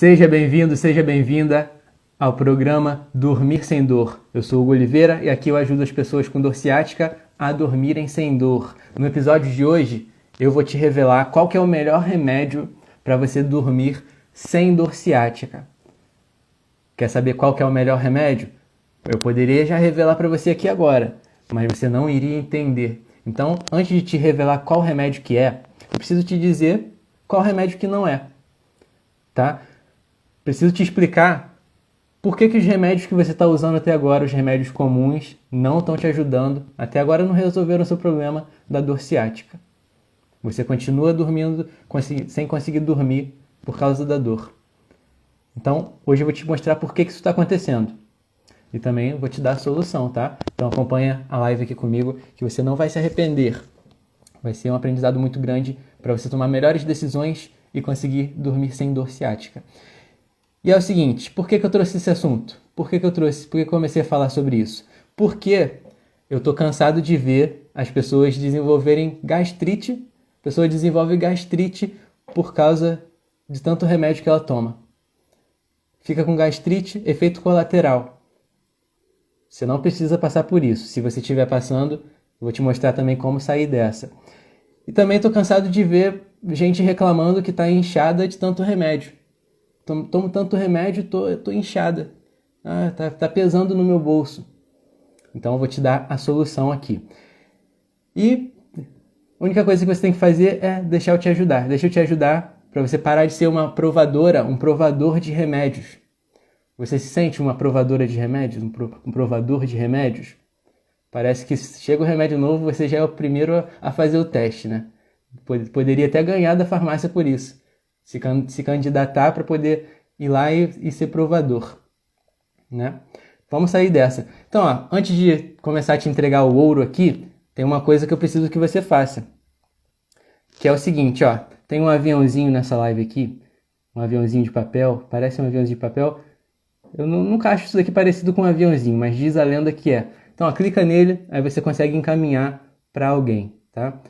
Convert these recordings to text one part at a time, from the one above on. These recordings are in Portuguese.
Seja bem-vindo, seja bem-vinda ao programa Dormir Sem Dor. Eu sou o Hugo Oliveira e aqui eu ajudo as pessoas com dor ciática a dormirem sem dor. No episódio de hoje, eu vou te revelar qual que é o melhor remédio para você dormir sem dor ciática. Quer saber qual que é o melhor remédio? Eu poderia já revelar para você aqui agora, mas você não iria entender. Então, antes de te revelar qual remédio que é, eu preciso te dizer qual remédio que não é, tá? Preciso te explicar por que os remédios que você está usando até agora, os remédios comuns, não estão te ajudando. Até agora não resolveram o seu problema da dor ciática. Você continua dormindo sem conseguir dormir por causa da dor. Então, hoje eu vou te mostrar por que isso está acontecendo. E também vou te dar a solução, tá? Então acompanha a live aqui comigo, que você não vai se arrepender. Vai ser um aprendizado muito grande para você tomar melhores decisões e conseguir dormir sem dor ciática. E é o seguinte, por que eu trouxe esse assunto? Por que eu comecei a falar sobre isso? Porque eu estou cansado de ver as pessoas desenvolverem gastrite. A pessoa desenvolve gastrite por causa de tanto remédio que ela toma. Fica com gastrite, efeito colateral. Você não precisa passar por isso. Se você estiver passando, eu vou te mostrar também como sair dessa. E também estou cansado de ver gente reclamando que está inchada de tanto remédio. Tomo tanto remédio, tô inchada. Tá pesando no meu bolso. Então eu vou te dar a solução aqui. E a única coisa que você tem que fazer é deixar eu te ajudar. Deixa eu te ajudar para você parar de ser uma provadora, um provador de remédios. Você se sente uma provadora de remédios? Um provador de remédios? Parece que chega o remédio novo, você já é o primeiro a fazer o teste, né? Poderia até ganhar da farmácia por isso. Se candidatar para poder ir lá e ser provador, né? Vamos sair dessa. Então, antes de começar a te entregar o ouro aqui, tem uma coisa que eu preciso que você faça, que é o seguinte, tem um aviãozinho nessa live aqui, um aviãozinho de papel, parece um aviãozinho de papel. Eu nunca acho isso daqui parecido com um aviãozinho, mas diz a lenda que é. Então, clica nele, aí você consegue encaminhar para alguém, tá?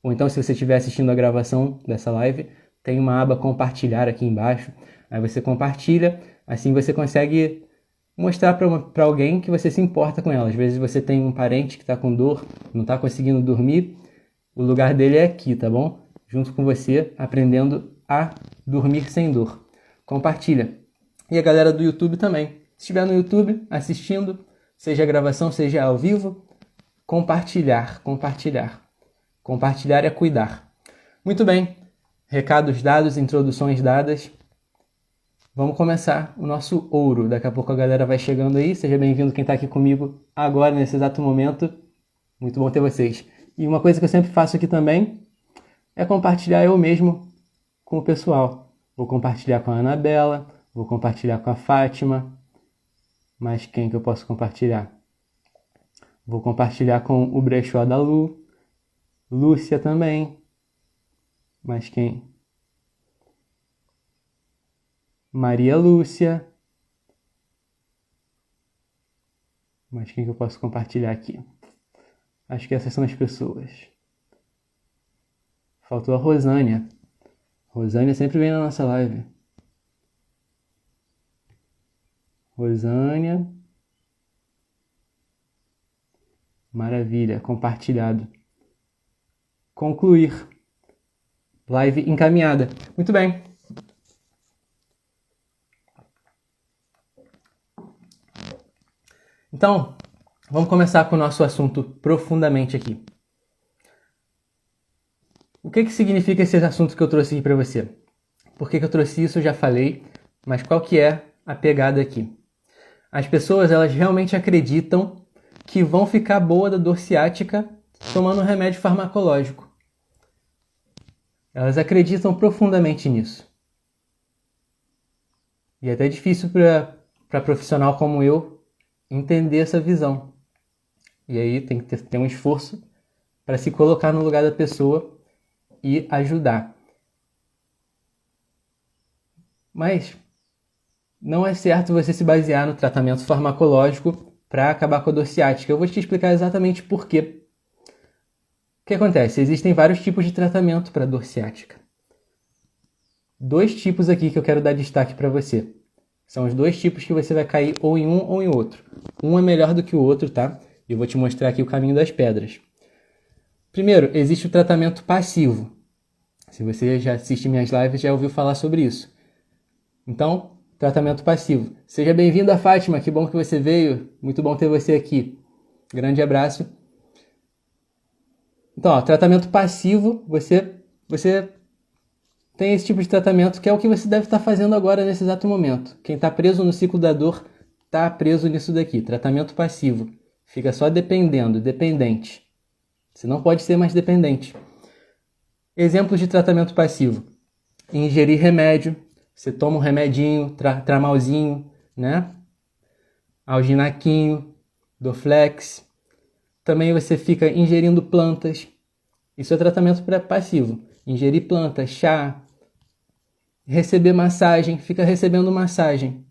Ou então, se você estiver assistindo a gravação dessa live, tem uma aba compartilhar aqui embaixo. Aí você compartilha, assim você consegue mostrar para alguém que você se importa com ela. Às vezes você tem um parente que está com dor, não está conseguindo dormir, o lugar dele é aqui, tá bom? Junto com você, aprendendo a dormir sem dor. Compartilha. E a galera do YouTube também. Se estiver no YouTube assistindo, seja a gravação, seja ao vivo, compartilhar. Compartilhar é cuidar. Muito bem. Recados dados, introduções dadas. Vamos começar o nosso ouro. Daqui a pouco a galera vai chegando aí. Seja bem-vindo quem está aqui comigo agora, nesse exato momento. Muito bom ter vocês. E uma coisa que eu sempre faço aqui também é compartilhar eu mesmo com o pessoal. Vou compartilhar com a Anabela, vou compartilhar com a Fátima. Mas quem que eu posso compartilhar? Vou compartilhar com o Brechó da Lu. Lúcia também. Mas quem? Maria Lúcia. Mas quem que eu posso compartilhar aqui? Acho que essas são as pessoas. Faltou a Rosânia. Rosânia sempre vem na nossa live. Rosânia. Maravilha, compartilhado. Concluir. Live encaminhada. Muito bem. Então, vamos começar com o nosso assunto profundamente aqui. O que significa esse assunto que eu trouxe aqui para você? Por que eu trouxe isso? Eu já falei, mas qual que é a pegada aqui? As pessoas, elas realmente acreditam que vão ficar boa da dor ciática tomando um remédio farmacológico. Elas acreditam profundamente nisso. E é até difícil para profissional como eu entender essa visão. E aí tem que ter um esforço para se colocar no lugar da pessoa e ajudar. Mas não é certo você se basear no tratamento farmacológico para acabar com a dor ciática. Eu vou te explicar exatamente por quê. O que acontece? Existem vários tipos de tratamento para dor ciática. dois tipos aqui que eu quero dar destaque para você. São os dois tipos que você vai cair ou em um ou em outro. Um é melhor do que o outro, tá? Eu vou te mostrar aqui o caminho das pedras. Primeiro, existe o tratamento passivo. Se você já assiste minhas lives, já ouviu falar sobre isso. Então, tratamento passivo. Seja bem-vinda, Fátima. Que bom que você veio. Muito bom ter você aqui. Grande abraço. Então, tratamento passivo, você tem esse tipo de tratamento que é o que você deve estar fazendo agora nesse exato momento. Quem está preso no ciclo da dor está preso nisso daqui. Tratamento passivo. Fica só dependente. Você não pode ser mais dependente. Exemplos de tratamento passivo. Ingerir remédio. Você toma um remedinho, tramalzinho, né? Alginaquinho, Dorflex. Também você fica ingerindo plantas. Isso é tratamento passivo. Ingerir plantas, chá. Receber massagem, fica recebendo massagem.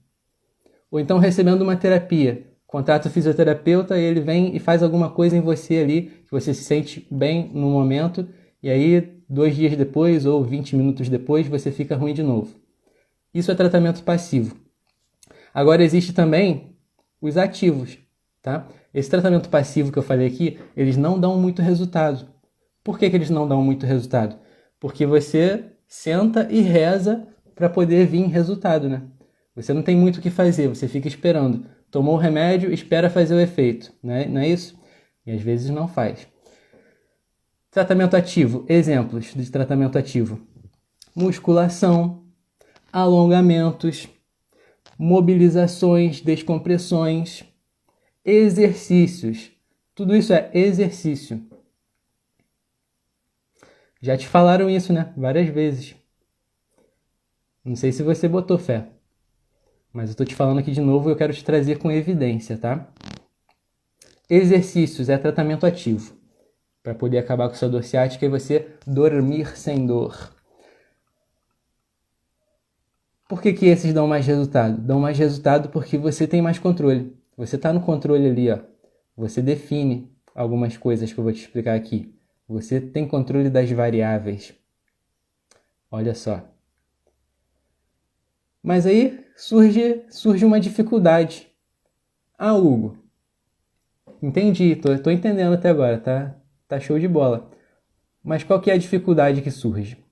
Ou então recebendo uma terapia. Contrata o fisioterapeuta e ele vem e faz alguma coisa em você ali, que você se sente bem no momento, e aí 2 dias depois ou 20 minutos depois você fica ruim de novo. Isso é tratamento passivo. Agora existe também os ativos, tá? Esse tratamento passivo que eu falei aqui, eles não dão muito resultado. Por que eles não dão muito resultado? Porque você senta e reza para poder vir resultado, né? Você não tem muito o que fazer, você fica esperando. Tomou o remédio, espera fazer o efeito, né? Não é isso? E às vezes não faz. Tratamento ativo. Exemplos de tratamento ativo. Musculação, alongamentos, mobilizações, descompressões, exercícios. Tudo isso é exercício. Já te falaram isso, né? Várias vezes. Não sei se você botou fé. Mas eu estou te falando aqui de novo e eu quero te trazer com evidência, tá? Exercícios é tratamento ativo. Para poder acabar com sua dor ciática e você dormir sem dor. Por que esses dão mais resultado? Dão mais resultado porque você tem mais controle. Você está no controle ali, ó. Você define algumas coisas que eu vou te explicar aqui. Você tem controle das variáveis. Olha só. Mas aí surge uma dificuldade. Ah, Hugo, entendi, tô entendendo até agora, tá show de bola. Mas qual que é a dificuldade que surge?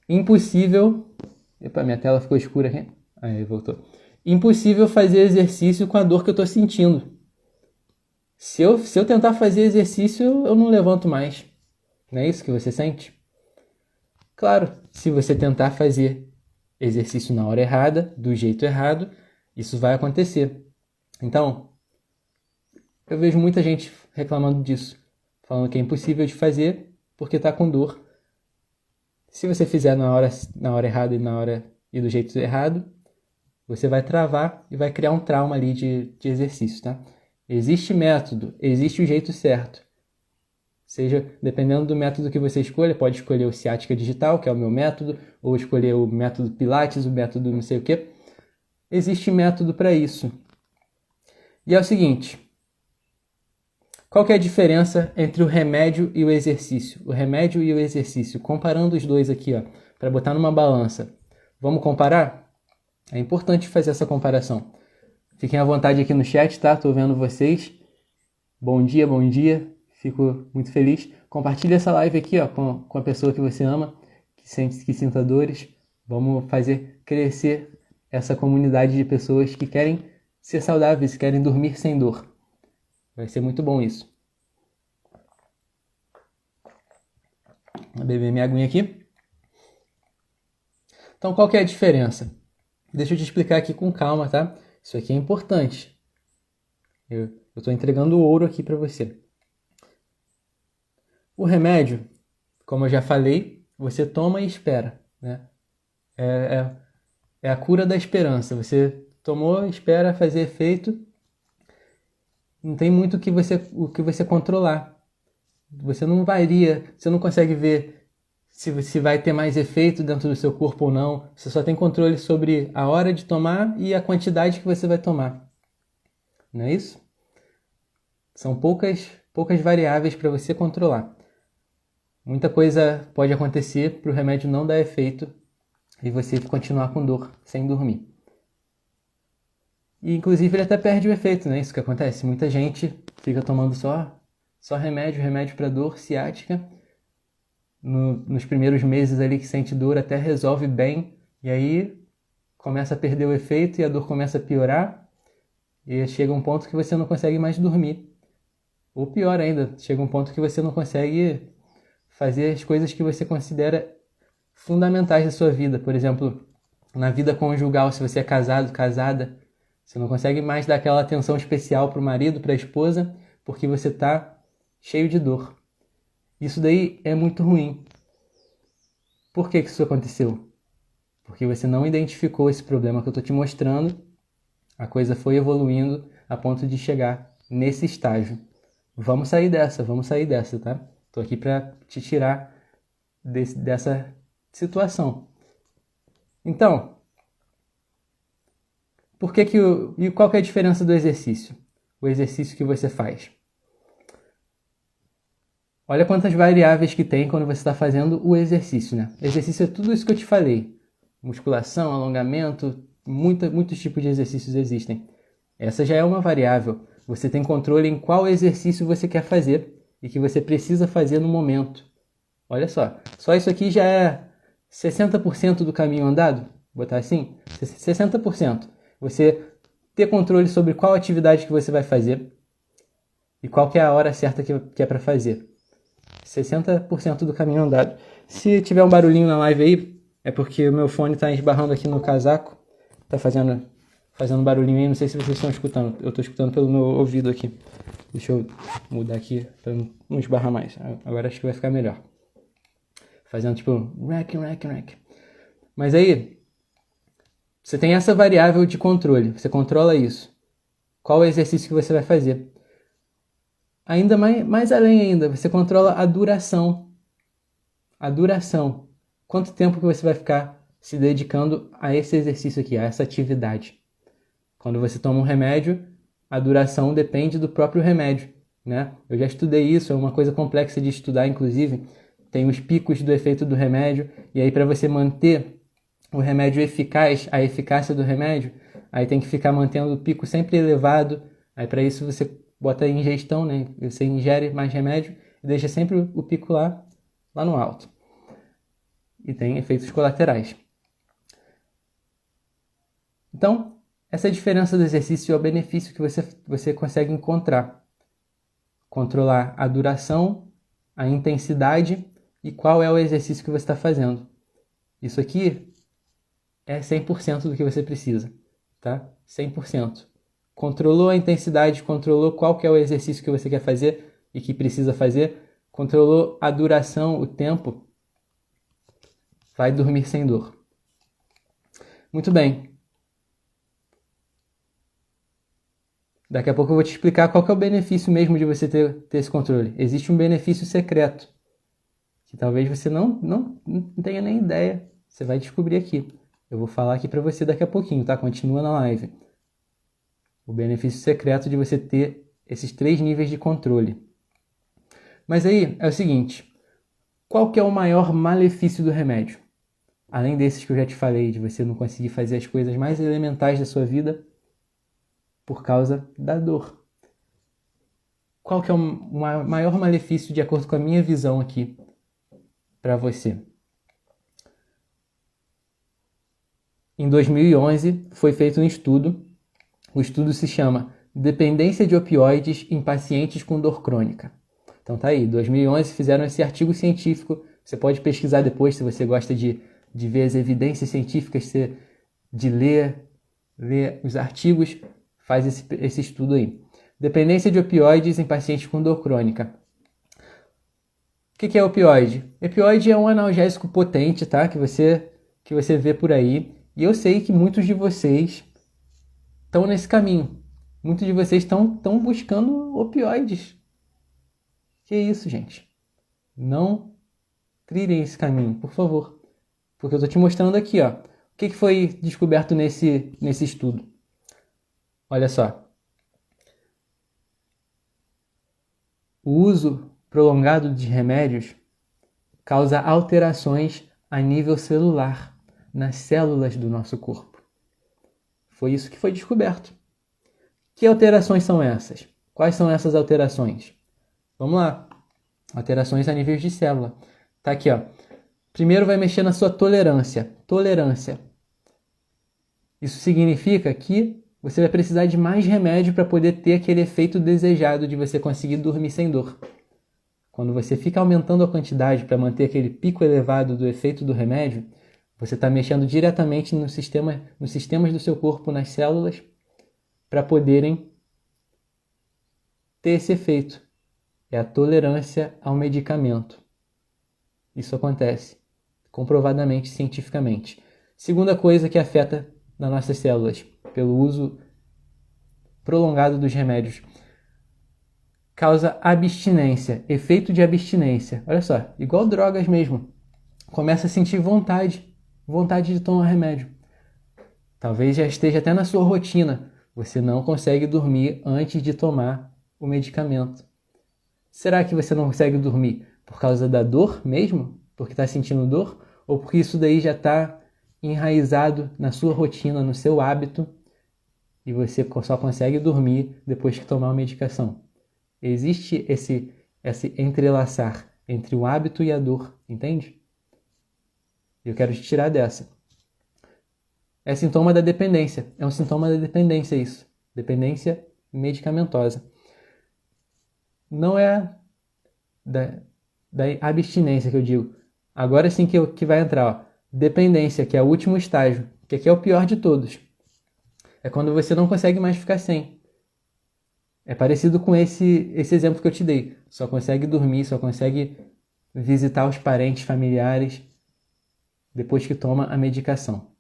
Impossível... Epa, minha tela ficou escura aqui. Aí, voltou. Impossível fazer exercício com a dor que eu tô sentindo. Se eu tentar fazer exercício, eu não levanto mais. Não é isso que você sente? Claro, se você tentar fazer exercício na hora errada, do jeito errado, isso vai acontecer. Então, eu vejo muita gente reclamando disso, falando que é impossível de fazer porque está com dor. Se você fizer na hora errada e do jeito errado, você vai travar e vai criar um trauma ali de exercício, tá? Existe método, existe o jeito certo. Seja, dependendo do método que você escolha, pode escolher o ciática digital, que é o meu método, ou escolher o método Pilates, o método não sei o quê. Existe método para isso. E é o seguinte, qual que é a diferença entre o remédio e o exercício? O remédio e o exercício, comparando os dois aqui, ó, para botar numa balança. Vamos comparar? É importante fazer essa comparação. Fiquem à vontade aqui no chat, tá? Tô vendo vocês. Bom dia, bom dia. Fico muito feliz. Compartilhe essa live aqui, ó, com a pessoa que você ama, que sinta dores. Vamos fazer crescer essa comunidade de pessoas que querem ser saudáveis, querem dormir sem dor. Vai ser muito bom isso. Vou beber minha aguinha aqui. Então, qual que é a diferença? Deixa eu te explicar aqui com calma, tá? Isso aqui é importante. Eu estou entregando ouro aqui para você. O remédio, como eu já falei, você toma e espera, né? É a cura da esperança. Você tomou, espera fazer efeito. Não tem muito o que você controlar. Você não varia, você não consegue ver se vai ter mais efeito dentro do seu corpo ou não. Você só tem controle sobre a hora de tomar e a quantidade que você vai tomar. Não é isso? São poucas variáveis para você controlar. Muita coisa pode acontecer para o remédio não dar efeito e você continuar com dor sem dormir. E inclusive ele até perde o efeito, né? Isso que acontece. Muita gente fica tomando só remédio para dor ciática. Nos primeiros meses ali que sente dor até resolve bem, e aí começa a perder o efeito e a dor começa a piorar, e chega um ponto que você não consegue mais dormir. Ou pior ainda, chega um ponto que você não consegue fazer as coisas que você considera fundamentais da sua vida. Por exemplo, na vida conjugal, se você é casado, casada, você não consegue mais dar aquela atenção especial para o marido, para a esposa, porque você está cheio de dor. Isso daí é muito ruim. Por que isso aconteceu? Porque você não identificou esse problema que eu estou te mostrando, a coisa foi evoluindo a ponto de chegar nesse estágio. Vamos sair dessa, tá? Estou aqui para te tirar dessa situação. Então, e qual que é a diferença do exercício? O exercício que você faz. Olha quantas variáveis que tem quando você está fazendo o exercício, né? Exercício é tudo isso que eu te falei. Musculação, alongamento, muitos tipos de exercícios existem. Essa já é uma variável. Você tem controle em qual exercício você quer fazer e que você precisa fazer no momento. Olha só isso aqui já é 60% do caminho andado, vou botar assim, 60%. Você ter controle sobre qual atividade que você vai fazer e qual que é a hora certa que é para fazer. 60% do caminho andado. Se tiver um barulhinho na live aí, é porque o meu fone está esbarrando aqui no casaco, está fazendo barulhinho aí, não sei se vocês estão escutando, eu estou escutando pelo meu ouvido aqui. Deixa eu mudar aqui para não esbarrar mais, agora acho que vai ficar melhor. Fazendo tipo rack. Mas aí, você tem essa variável de controle, você controla isso. Qual é o exercício que você vai fazer? Ainda mais além ainda, você controla a duração. A duração. Quanto tempo que você vai ficar se dedicando a esse exercício aqui, a essa atividade. Quando você toma um remédio, a duração depende do próprio remédio, né? Eu já estudei isso, é uma coisa complexa de estudar, inclusive. Tem os picos do efeito do remédio, e aí para você manter o remédio eficaz, a eficácia do remédio, aí tem que ficar mantendo o pico sempre elevado. Aí para isso você bota em ingestão, né? Você ingere mais remédio e deixa sempre o pico lá no alto. E tem efeitos colaterais. Então, essa é a diferença do exercício e o benefício que você consegue encontrar. Controlar a duração, a intensidade e qual é o exercício que você está fazendo. Isso aqui é 100% do que você precisa, tá? 100%. Controlou a intensidade, controlou qual que é o exercício que você quer fazer e que precisa fazer, controlou a duração, o tempo, vai dormir sem dor. Muito bem. Daqui a pouco eu vou te explicar qual que é o benefício mesmo de você ter esse controle. Existe um benefício secreto, que talvez você não tenha nem ideia. Você vai descobrir aqui. Eu vou falar aqui para você daqui a pouquinho, tá? Continua na live. O benefício secreto de você ter esses 3 níveis de controle. Mas aí é o seguinte, qual que é o maior malefício do remédio? Além desses que eu já te falei, de você não conseguir fazer as coisas mais elementais da sua vida por causa da dor. Qual que é o maior malefício de acordo com a minha visão aqui para você? Em 2011 foi feito um estudo. O estudo se chama Dependência de opioides em pacientes com dor crônica. Então tá aí, 2011 fizeram esse artigo científico. Você pode pesquisar depois se você gosta de ver as evidências científicas, de ler os artigos, faz esse estudo aí. Dependência de opioides em pacientes com dor crônica. O que é opioide? Opioide é um analgésico potente, tá? Que você vê por aí. E eu sei que muitos de vocês estão nesse caminho. Muitos de vocês estão buscando opioides. Que isso, gente? Não trilhem esse caminho, por favor. Porque eu estou te mostrando aqui, ó. O que foi descoberto nesse estudo? Olha só. O uso prolongado de remédios causa alterações a nível celular, nas células do nosso corpo. Foi isso que foi descoberto. Que alterações são essas? Quais são essas alterações? Vamos lá. Alterações a nível de célula. Tá aqui, ó. Primeiro vai mexer na sua tolerância. Tolerância. Isso significa que você vai precisar de mais remédio para poder ter aquele efeito desejado de você conseguir dormir sem dor. Quando você fica aumentando a quantidade para manter aquele pico elevado do efeito do remédio, você está mexendo diretamente nos sistemas do seu corpo, nas células, para poderem ter esse efeito. É a tolerância ao medicamento. Isso acontece comprovadamente, cientificamente. Segunda coisa que afeta nas nossas células, pelo uso prolongado dos remédios, causa abstinência, efeito de abstinência. Olha só, igual drogas mesmo. Começa a sentir vontade de tomar remédio. Talvez já esteja até na sua rotina. Você não consegue dormir antes de tomar o medicamento. Será que você não consegue dormir por causa da dor mesmo? Porque está sentindo dor? Ou porque isso daí já está enraizado na sua rotina, no seu hábito, e você só consegue dormir depois que tomar a medicação? Existe esse entrelaçar entre o hábito e a dor, entende? Eu quero te tirar dessa. É sintoma da dependência. É um sintoma da dependência isso. Dependência medicamentosa. Não é da abstinência que eu digo. Agora sim que vai entrar. Ó. Dependência, que é o último estágio. Que aqui é o pior de todos. É quando você não consegue mais ficar sem. É parecido com esse exemplo que eu te dei. Só consegue dormir, só consegue visitar os parentes, familiares, depois que toma a medicação.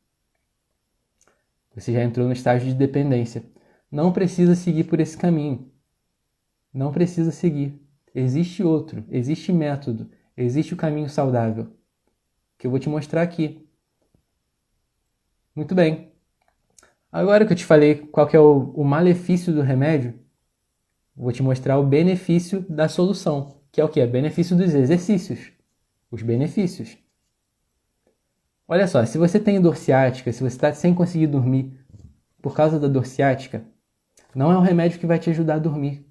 Você já entrou no estágio de dependência. Não precisa seguir por esse caminho. Não precisa seguir. Existe outro, existe método, existe o caminho saudável, que eu vou te mostrar aqui. Muito bem. Agora que eu te falei qual que é o malefício do remédio, vou te mostrar o benefício da solução, que é o quê? O benefício dos exercícios. Os benefícios. Olha só, se você tem dor ciática, se você está sem conseguir dormir por causa da dor ciática, não é um remédio que vai te ajudar a dormir.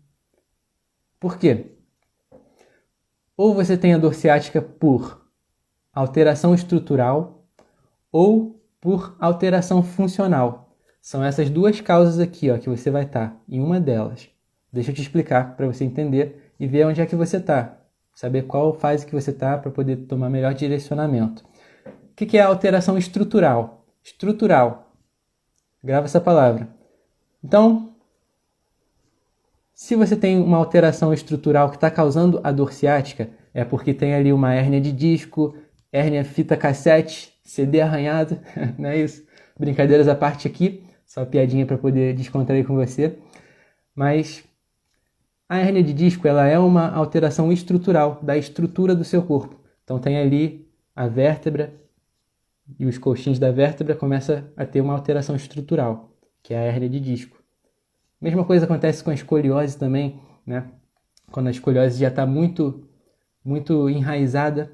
Por quê? Ou você tem a dor ciática por alteração estrutural ou por alteração funcional. São essas duas causas aqui, ó, que você vai estar em uma delas. Deixa eu te explicar para você entender e ver onde é que você está. Saber qual fase que você está para poder tomar melhor direcionamento. O que é a alteração estrutural? Estrutural. Grava essa palavra. Então, se você tem uma alteração estrutural que está causando a dor ciática, é porque tem ali uma hérnia de disco, hérnia fita cassete, CD arranhado, não é isso? Brincadeiras à parte aqui, só piadinha para poder descontrair com você. Mas a hérnia de disco ela é uma alteração estrutural da estrutura do seu corpo. Então tem ali a vértebra e os colchins da vértebra começam a ter uma alteração estrutural, que é a hérnia de disco. Mesma coisa acontece com a escoliose também, né? Quando a escoliose já está muito enraizada,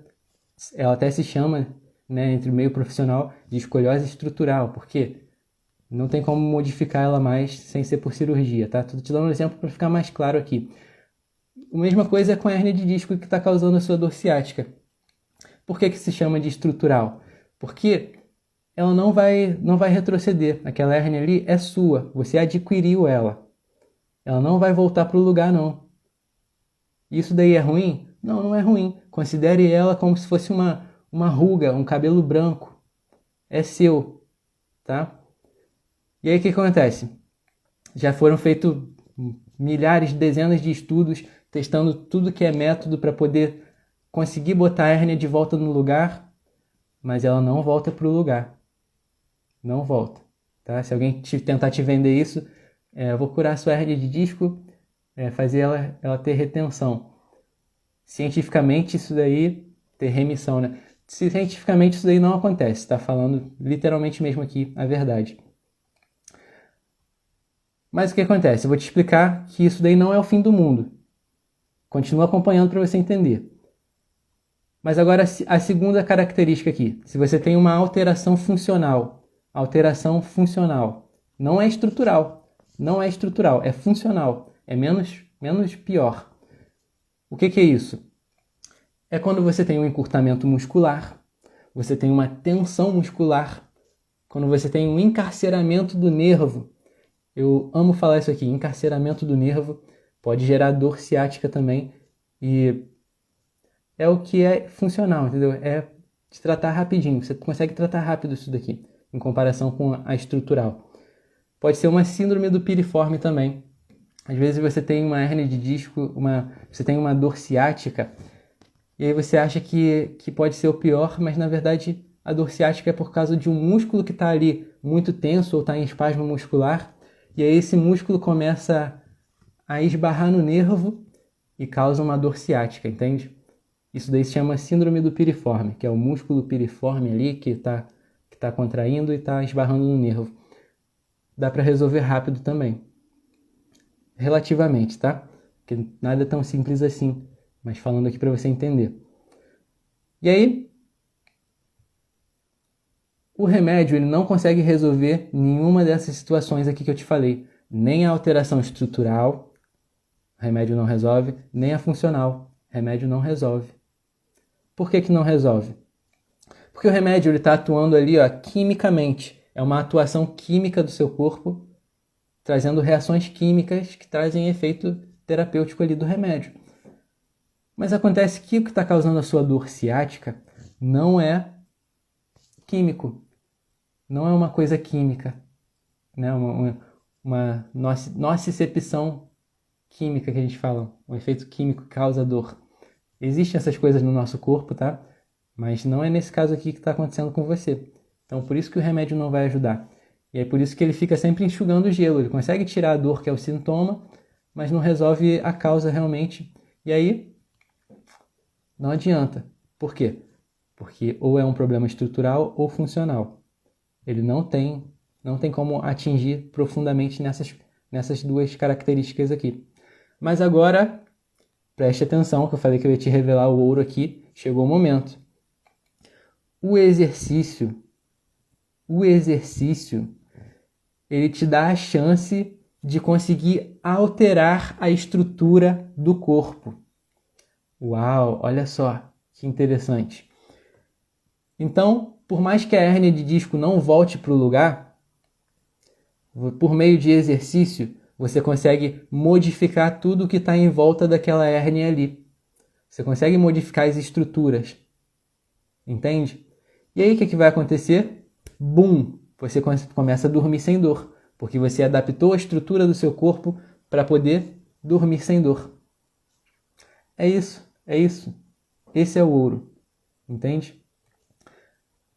ela até se chama, né, entre o meio profissional, de escoliose estrutural, porque não tem como modificar ela mais sem ser por cirurgia, tá? Estou te dando um exemplo para ficar mais claro aqui. A mesma coisa é com a hérnia de disco que está causando a sua dor ciática. Por que se chama de estrutural? Porque ela não vai retroceder. Aquela hérnia ali é sua, você adquiriu ela. Ela não vai voltar para o lugar, não. Isso daí é ruim? Não, não é ruim. Considere ela como se fosse uma ruga, um cabelo branco. É seu, tá? E aí o que acontece? Já foram feitos milhares, dezenas de estudos testando tudo que é método para poder conseguir botar a hérnia de volta no lugar, mas ela não volta para o lugar. Não volta. Tá? Se alguém tentar te vender isso, eu vou curar a sua hérnia de disco, fazer ela ter retenção. Cientificamente isso daí, ter remissão, né? Cientificamente isso daí não acontece, tá falando literalmente mesmo aqui a verdade. Mas o que acontece? Eu vou te explicar que isso daí não é o fim do mundo. Continua acompanhando para você entender. Mas agora a segunda característica aqui, se você tem uma alteração funcional, não é estrutural, é funcional, é menos pior. O que é isso? É quando você tem um encurtamento muscular, você tem uma tensão muscular, quando você tem um encarceramento do nervo. Eu amo falar isso aqui, encarceramento do nervo, pode gerar dor ciática também, e é o que é funcional, entendeu? É de tratar rapidinho, você consegue tratar rápido isso daqui, em comparação com a estrutural. Pode ser uma síndrome do piriforme também. Às vezes você tem uma hérnia de disco, você tem uma dor ciática, e aí você acha que pode ser o pior, mas na verdade a dor ciática é por causa de um músculo que está ali muito tenso ou está em espasmo muscular, e aí esse músculo começa a esbarrar no nervo e causa uma dor ciática, entende? Isso daí se chama síndrome do piriforme, que é o músculo piriforme ali que tá contraindo e está esbarrando no nervo. Dá para resolver rápido também. Relativamente, tá? Porque nada é tão simples assim, mas falando aqui para você entender. E aí, o remédio ele não consegue resolver nenhuma dessas situações aqui que eu te falei. Nem a alteração estrutural, remédio não resolve, nem a funcional, remédio não resolve. Por que não resolve? Porque o remédio está atuando ali quimicamente. É uma atuação química do seu corpo, trazendo reações químicas que trazem efeito terapêutico ali do remédio. Mas acontece que o que está causando a sua dor ciática não é químico, não é uma coisa química, né? uma nocicepção química que a gente fala, um efeito químico que causa dor. Existem essas coisas no nosso corpo, tá? Mas não é nesse caso aqui que está acontecendo com você. Então, por isso que o remédio não vai ajudar. E é por isso que ele fica sempre enxugando o gelo. Ele consegue tirar a dor, que é o sintoma, mas não resolve a causa realmente. E aí, não adianta. Por quê? Porque ou é um problema estrutural ou funcional. Ele não tem como atingir profundamente nessas duas características aqui. Mas agora, preste atenção, que eu falei que eu ia te revelar o ouro aqui. Chegou o momento. O exercício, ele te dá a chance de conseguir alterar a estrutura do corpo. Uau, olha só, que interessante. Então, por mais que a hérnia de disco não volte para o lugar, por meio de exercício, você consegue modificar tudo que está em volta daquela hérnia ali. Você consegue modificar as estruturas. Entende? E aí o que vai acontecer? Bum! Você começa a dormir sem dor, porque você adaptou a estrutura do seu corpo para poder dormir sem dor. É isso. Esse é o ouro. Entende?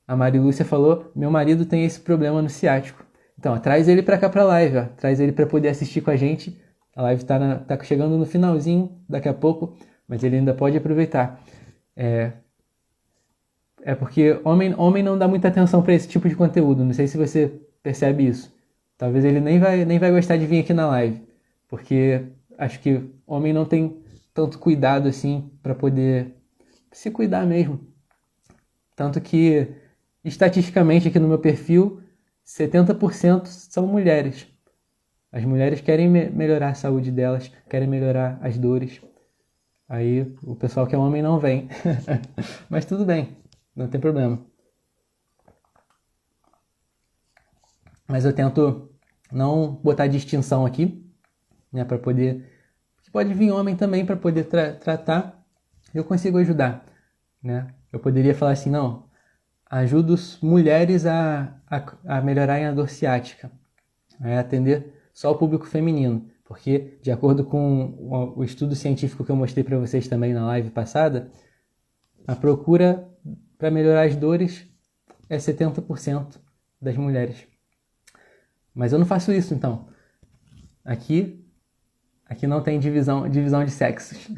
A Marilúcia falou, meu marido tem esse problema no ciático. Então, traz ele para cá para a live, traz ele para poder assistir com a gente. A live tá chegando no finalzinho, daqui a pouco, mas ele ainda pode aproveitar. É porque homem não dá muita atenção para esse tipo de conteúdo. Não sei se você percebe isso. Talvez ele nem vai gostar de vir aqui na live. Porque acho que homem não tem tanto cuidado assim para poder se cuidar mesmo. Tanto que, estatisticamente aqui no meu perfil, 70% são mulheres. As mulheres querem melhorar a saúde delas, querem melhorar as dores. Aí o pessoal que é homem não vem. Mas tudo bem. Não tem problema. Mas eu tento não botar distinção aqui, né, para poder... Porque pode vir homem também para poder tratar. Eu consigo ajudar, né? Eu poderia falar assim, não, ajudo mulheres a melhorarem a dor ciática. Atender só o público feminino. Porque, de acordo com o estudo científico que eu mostrei para vocês também na live passada, a procura para melhorar as dores é 70% das mulheres. Mas eu não faço isso, então. Aqui não tem divisão de sexos.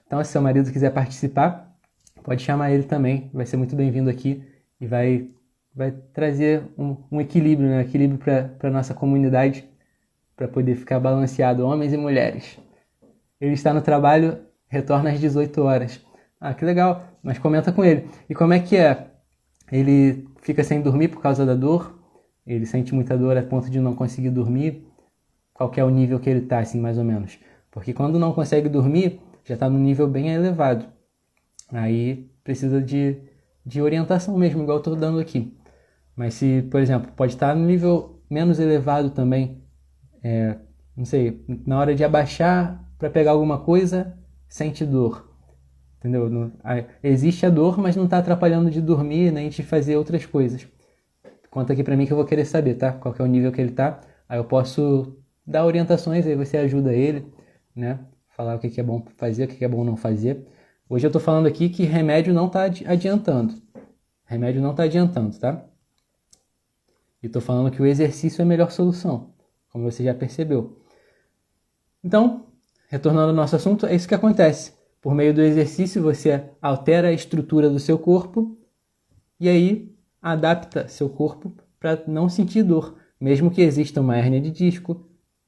Então, se seu marido quiser participar, pode chamar ele também. Vai ser muito bem-vindo aqui e vai trazer um equilíbrio, né? Equilíbrio para a nossa comunidade, para poder ficar balanceado, homens e mulheres. Ele está no trabalho, retorna às 18 horas. Ah, que legal, mas comenta com ele. E como é que é? Ele fica sem dormir por causa da dor? Ele sente muita dor a ponto de não conseguir dormir? Qual que é o nível que ele está, assim, mais ou menos? Porque quando não consegue dormir, já está no nível bem elevado. Aí precisa de orientação mesmo, igual eu estou dando aqui. Mas se, por exemplo, pode estar no nível menos elevado também, não sei, na hora de abaixar para pegar alguma coisa, sente dor. Entendeu? Existe a dor, mas não está atrapalhando de dormir nem de fazer outras coisas. Conta aqui para mim que eu vou querer saber, tá? Qual que é o nível que ele tá. Aí eu posso dar orientações, aí você ajuda ele, né? Falar o que é bom fazer, o que é bom não fazer. Hoje eu tô falando aqui que remédio não tá adiantando. Remédio não tá adiantando, tá? E tô falando que o exercício é a melhor solução, como você já percebeu. Então, retornando ao nosso assunto, é isso que acontece. Por meio do exercício, você altera a estrutura do seu corpo e aí adapta seu corpo para não sentir dor. Mesmo que exista uma hérnia de disco,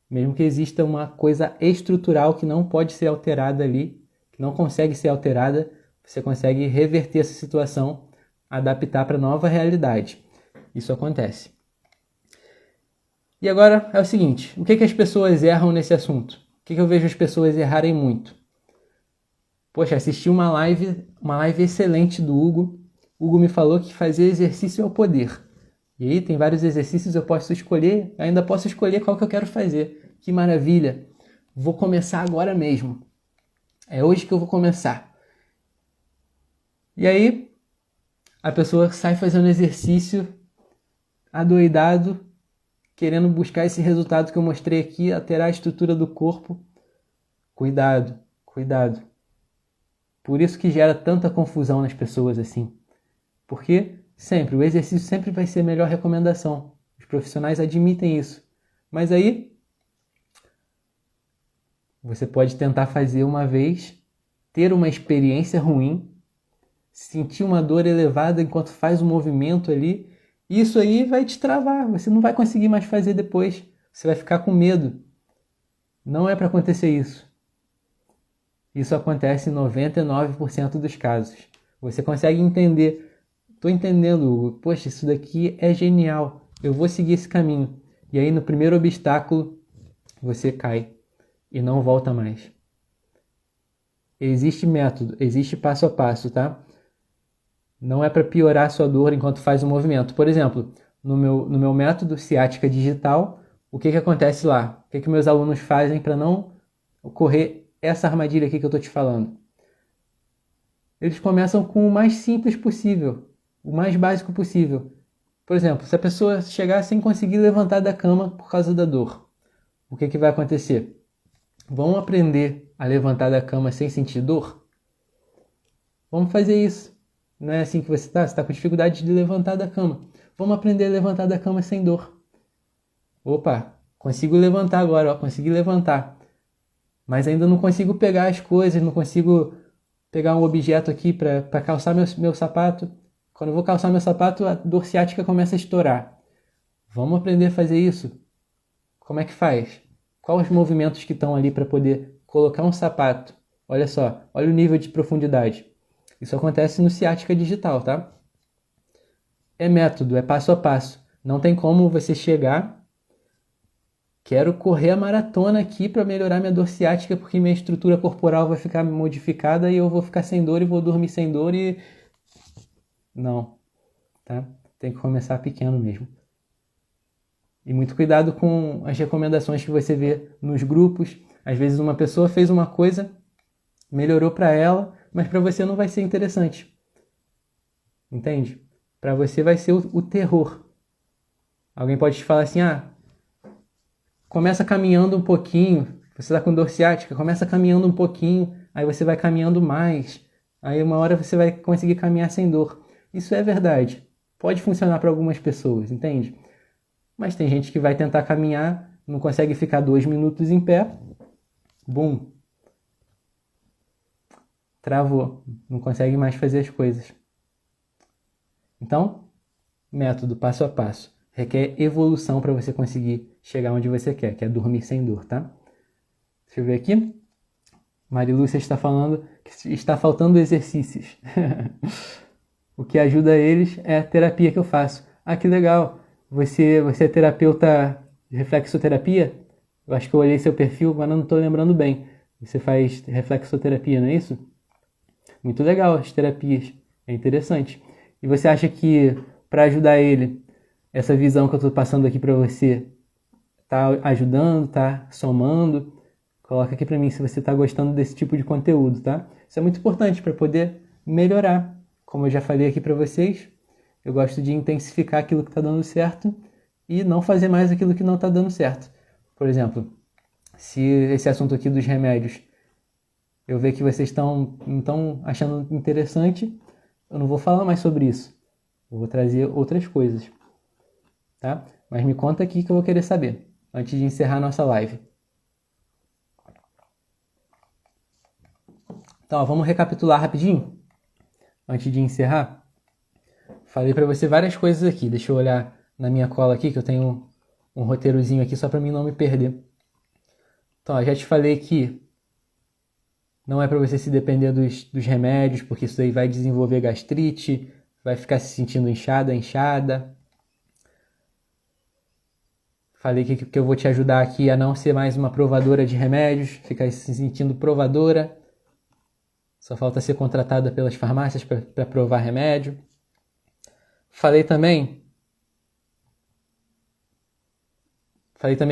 mesmo que exista uma coisa estrutural que não pode ser alterada ali, que não consegue ser alterada, você consegue reverter essa situação, adaptar para a nova realidade. Isso acontece. E agora é o seguinte, o que as pessoas erram nesse assunto? O que eu vejo as pessoas errarem muito? Poxa, assisti uma live excelente do Hugo. O Hugo me falou que fazer exercício é o poder. E aí tem vários exercícios, eu posso escolher, ainda posso escolher qual que eu quero fazer. Que maravilha! Vou começar agora mesmo. É hoje que eu vou começar. E aí, a pessoa sai fazendo exercício adoidado, querendo buscar esse resultado que eu mostrei aqui, alterar a estrutura do corpo. Cuidado, cuidado. Por isso que gera tanta confusão nas pessoas assim. Porque sempre, o exercício sempre vai ser a melhor recomendação. Os profissionais admitem isso. Mas aí, você pode tentar fazer uma vez, ter uma experiência ruim, sentir uma dor elevada enquanto faz o movimento ali. Isso aí vai te travar, você não vai conseguir mais fazer depois. Você vai ficar com medo. Não é para acontecer isso. Isso acontece em 99% dos casos. Você consegue entender. Estou entendendo, Hugo. Poxa, isso daqui é genial. Eu vou seguir esse caminho. E aí, no primeiro obstáculo, você cai e não volta mais. Existe método, existe passo a passo, tá? Não é para piorar a sua dor enquanto faz o movimento. Por exemplo, no meu método ciática digital, o que acontece lá? O que meus alunos fazem para não ocorrer essa armadilha aqui que eu estou te falando? Eles começam com o mais simples possível, o mais básico possível. Por exemplo, se a pessoa chegar sem conseguir levantar da cama por causa da dor, o que vai acontecer? Vão aprender a levantar da cama sem sentir dor? Vamos fazer isso. Não é assim que você está? Você está com dificuldade de levantar da cama. Vamos aprender a levantar da cama sem dor. Opa, consigo levantar agora, ó, consegui levantar. Mas ainda não consigo pegar as coisas, não consigo pegar um objeto aqui para calçar meu sapato. Quando eu vou calçar meu sapato, a dor ciática começa a estourar. Vamos aprender a fazer isso? Como é que faz? Quais os movimentos que estão ali para poder colocar um sapato? Olha só, olha o nível de profundidade. Isso acontece no ciática digital, tá? É método, é passo a passo. Não tem como você chegar... Quero correr a maratona aqui para melhorar minha dor ciática porque minha estrutura corporal vai ficar modificada e eu vou ficar sem dor e vou dormir sem dor e... Não, tá? Tem que começar pequeno mesmo. E muito cuidado com as recomendações que você vê nos grupos. Às vezes uma pessoa fez uma coisa, melhorou para ela, mas para você não vai ser interessante. Entende? Para você vai ser o terror. Alguém pode te falar assim, começa caminhando um pouquinho, você está com dor ciática, começa caminhando um pouquinho, aí você vai caminhando mais, aí uma hora você vai conseguir caminhar sem dor. Isso é verdade. Pode funcionar para algumas pessoas, entende? Mas tem gente que vai tentar caminhar, não consegue ficar 2 minutos em pé, bum, travou, não consegue mais fazer as coisas. Então, método passo a passo. Requer evolução para você conseguir chegar onde você quer, que é dormir sem dor, tá? Deixa eu ver aqui. Marilúcia está falando está faltando exercícios. O que ajuda eles é a terapia que eu faço. Ah, que legal! Você é terapeuta de reflexoterapia? Eu acho que eu olhei seu perfil, mas não estou lembrando bem. Você faz reflexoterapia, não é isso? Muito legal as terapias. É interessante. E você acha que para ajudar ele, essa visão que eu estou passando aqui para você, tá ajudando, tá somando? Coloca aqui para mim se você está gostando desse tipo de conteúdo, tá? Isso é muito importante para poder melhorar. Como eu já falei aqui para vocês, eu gosto de intensificar aquilo que está dando certo e não fazer mais aquilo que não está dando certo. Por exemplo, se esse assunto aqui dos remédios, eu ver que vocês não estão achando interessante, eu não vou falar mais sobre isso. Eu vou trazer outras coisas, tá? Mas me conta aqui que eu vou querer saber, antes de encerrar a nossa live. Então, ó, vamos recapitular rapidinho, antes de encerrar. Falei para você várias coisas aqui. Deixa eu olhar na minha cola aqui, que eu tenho um roteirozinho aqui só para mim não me perder. Então, ó, já te falei que não é para você se depender dos remédios, porque isso aí vai desenvolver gastrite, vai ficar se sentindo inchada. Falei que eu vou te ajudar aqui a não ser mais uma provadora de remédios, ficar se sentindo provadora. Só falta ser contratada pelas farmácias para provar remédio. Falei também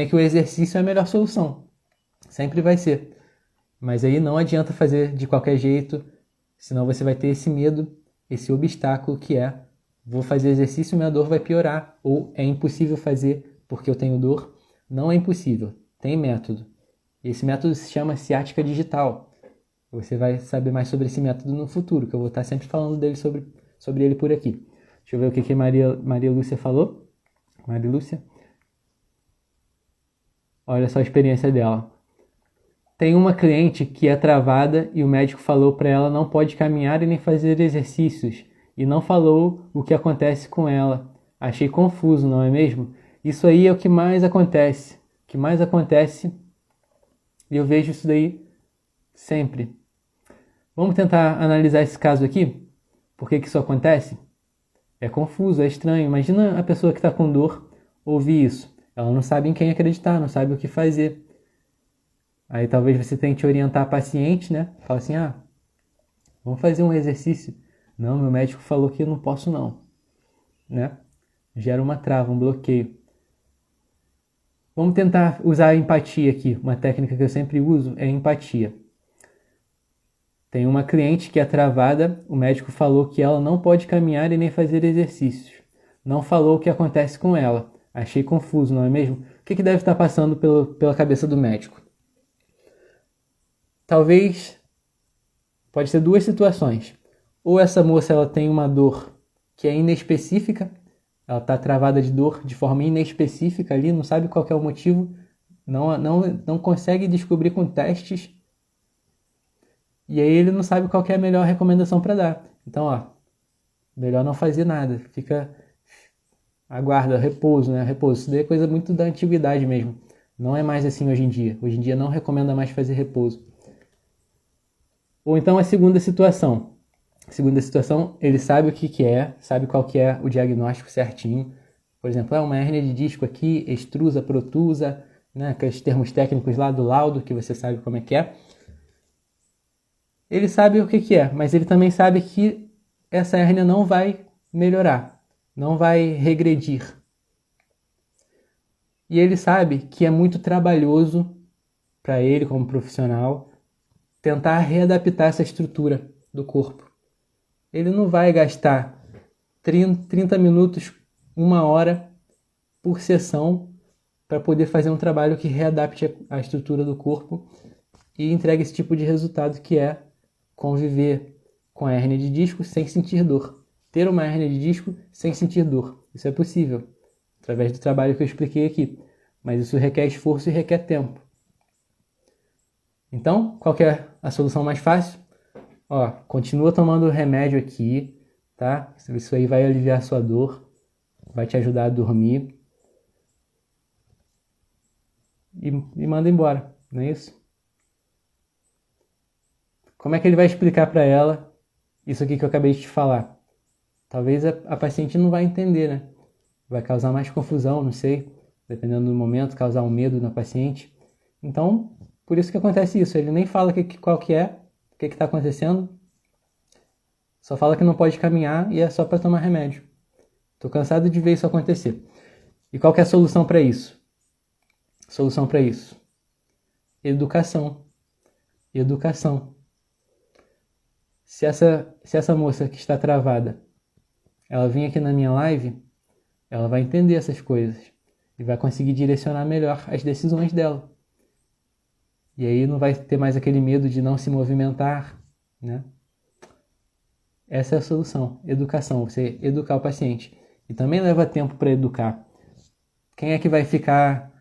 que o exercício é a melhor solução. Sempre vai ser. Mas aí não adianta fazer de qualquer jeito, senão você vai ter esse medo, esse obstáculo que é: vou fazer exercício e minha dor vai piorar. Ou é impossível fazer porque eu tenho dor. Não é impossível, tem método. Esse método se chama ciática digital. Você vai saber mais sobre esse método no futuro, que eu vou estar sempre falando dele sobre ele por aqui. Deixa eu ver o que Maria Lúcia falou. Maria Lúcia. Olha só a experiência dela. Tem uma cliente que é travada e o médico falou para ela não pode caminhar e nem fazer exercícios. E não falou o que acontece com ela. Achei confuso, não é mesmo? Isso aí é o que mais acontece. O que mais acontece, e eu vejo isso daí sempre. Vamos tentar analisar esse caso aqui? Por que isso acontece? É confuso, é estranho. Imagina a pessoa que está com dor ouvir isso. Ela não sabe em quem acreditar, não sabe o que fazer. Aí talvez você tenha que orientar a paciente, né? Fala assim, vamos fazer um exercício. Não, meu médico falou que eu não posso não, né? Gera uma trava, um bloqueio. Vamos tentar usar a empatia aqui. Uma técnica que eu sempre uso é a empatia. Tem uma cliente que é travada, o médico falou que ela não pode caminhar e nem fazer exercícios. Não falou o que acontece com ela. Achei confuso, não é mesmo? O que deve estar passando pela cabeça do médico? Talvez, pode ser duas situações. Ou essa moça ela tem uma dor que é inespecífica, ela está travada de dor de forma inespecífica ali, não sabe qual é o motivo, não consegue descobrir com testes, e aí ele não sabe qual é a melhor recomendação para dar. Então, melhor não fazer nada, aguarda, repouso, né? Repouso, isso daí é coisa muito da antiguidade mesmo. Não é mais assim hoje em dia. Hoje em dia não recomenda mais fazer repouso. Ou então a segunda situação. Ele sabe o que é, sabe qual que é o diagnóstico certinho. Por exemplo, uma hérnia de disco aqui, extrusa, protusa, né? Aqueles termos técnicos lá do laudo, que você sabe como é que é. Ele sabe o que é, mas ele também sabe que essa hérnia não vai melhorar, não vai regredir. E ele sabe que é muito trabalhoso para ele, como profissional, tentar readaptar essa estrutura do corpo. Ele não vai gastar 30 minutos, 1 hora por sessão para poder fazer um trabalho que readapte a estrutura do corpo e entregue esse tipo de resultado, que é conviver com a hérnia de disco sem sentir dor. Ter uma hérnia de disco sem sentir dor. Isso é possível, através do trabalho que eu expliquei aqui. Mas isso requer esforço e requer tempo. Então, qual que é a solução mais fácil? Continua tomando o remédio aqui, tá? Isso aí vai aliviar a sua dor, vai te ajudar a dormir. E manda embora, não é isso? como é que ele vai explicar para ela isso aqui que eu acabei de te falar? Talvez a paciente não vai entender, né? Vai causar mais confusão, não sei, dependendo do momento, causar um medo na paciente. Então, por isso que acontece isso. Ele nem fala qual que é, o que está acontecendo, só fala que não pode caminhar e é só para tomar remédio. Estou cansado de ver isso acontecer. E qual que é a solução para isso? Solução para isso? Educação. Educação. Se essa moça que está travada, ela vir aqui na minha live, ela vai entender essas coisas e vai conseguir direcionar melhor as decisões dela. E aí não vai ter mais aquele medo de não se movimentar, né? Essa é a solução, educação, você educar o paciente. E também leva tempo para educar. Quem é que vai ficar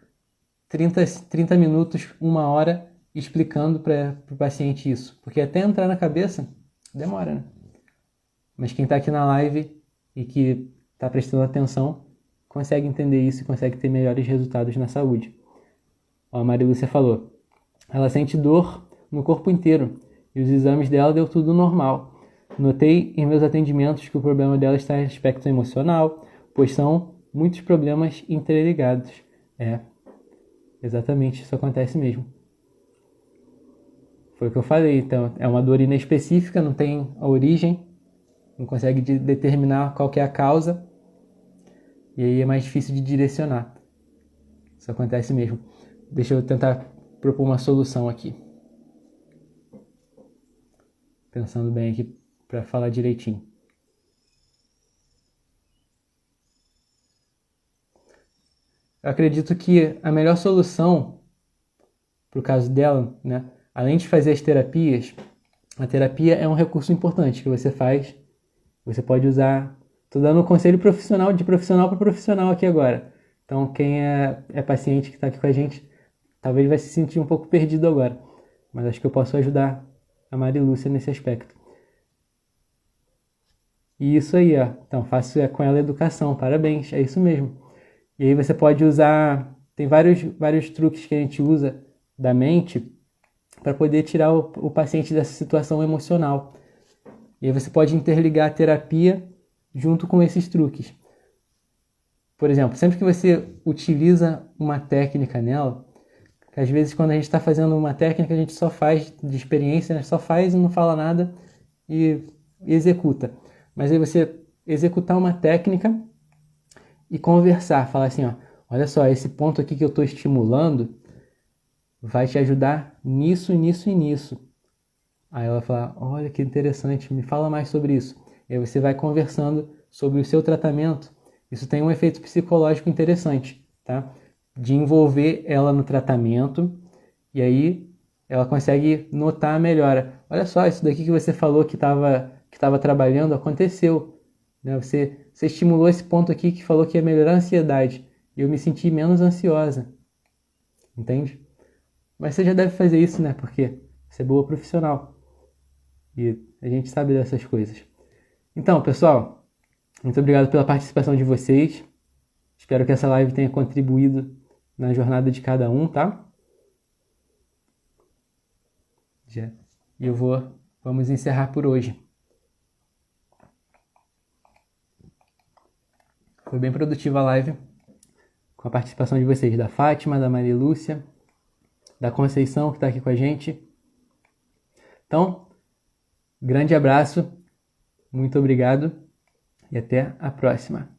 30 minutos, 1 hora, explicando para o paciente isso? Porque até entrar na cabeça, demora, né? Mas quem está aqui na live e que está prestando atenção, consegue entender isso e consegue ter melhores resultados na saúde. Ó, a Maria Lúcia falou, ela sente dor no corpo inteiro e os exames dela deu tudo normal. Notei em meus atendimentos que o problema dela está em aspecto emocional, pois são muitos problemas interligados. Exatamente, isso acontece mesmo. Foi o que eu falei, então, é uma dor inespecífica, não tem a origem, não consegue determinar qual que é a causa, e aí é mais difícil de direcionar. Isso acontece mesmo. Deixa eu tentar propor uma solução aqui. Pensando bem aqui para falar direitinho. Eu acredito que a melhor solução para o caso dela, né, além de fazer as terapias, a terapia é um recurso importante que você faz. Você pode usar. Estou dando um conselho profissional, de profissional para profissional aqui agora. Então, quem é paciente que está aqui com a gente, talvez vai se sentir um pouco perdido agora. Mas acho que eu posso ajudar a Maria Lúcia nesse aspecto. E isso aí, ó. Então, faço com ela educação. Parabéns, é isso mesmo. E aí você pode usar... Tem vários truques que a gente usa da mente para poder tirar o paciente dessa situação emocional. E aí você pode interligar a terapia junto com esses truques. Por exemplo, sempre que você utiliza uma técnica nela, que às vezes quando a gente está fazendo uma técnica, a gente só faz de experiência, né? Só faz e não fala nada e executa. Mas aí você executar uma técnica e conversar, falar assim, ó, olha só, esse ponto aqui que eu estou estimulando vai te ajudar nisso, nisso e nisso. Aí ela fala, olha que interessante, me fala mais sobre isso. E aí você vai conversando sobre o seu tratamento. Isso tem um efeito psicológico interessante, tá? De envolver ela no tratamento e aí ela consegue notar a melhora. Olha só, isso daqui que você falou que estava trabalhando aconteceu. Né? Você estimulou esse ponto aqui que falou que ia melhorar a ansiedade. E eu me senti menos ansiosa. Entende? Mas você já deve fazer isso, né? Porque você é boa profissional. E a gente sabe dessas coisas. Então, pessoal, muito obrigado pela participação de vocês. Espero que essa live tenha contribuído na jornada de cada um, tá? E vamos encerrar por hoje. Foi bem produtiva a live, com a participação de vocês, da Fátima, da Maria Lúcia, da Conceição, que está aqui com a gente. Então, grande abraço, muito obrigado e até a próxima.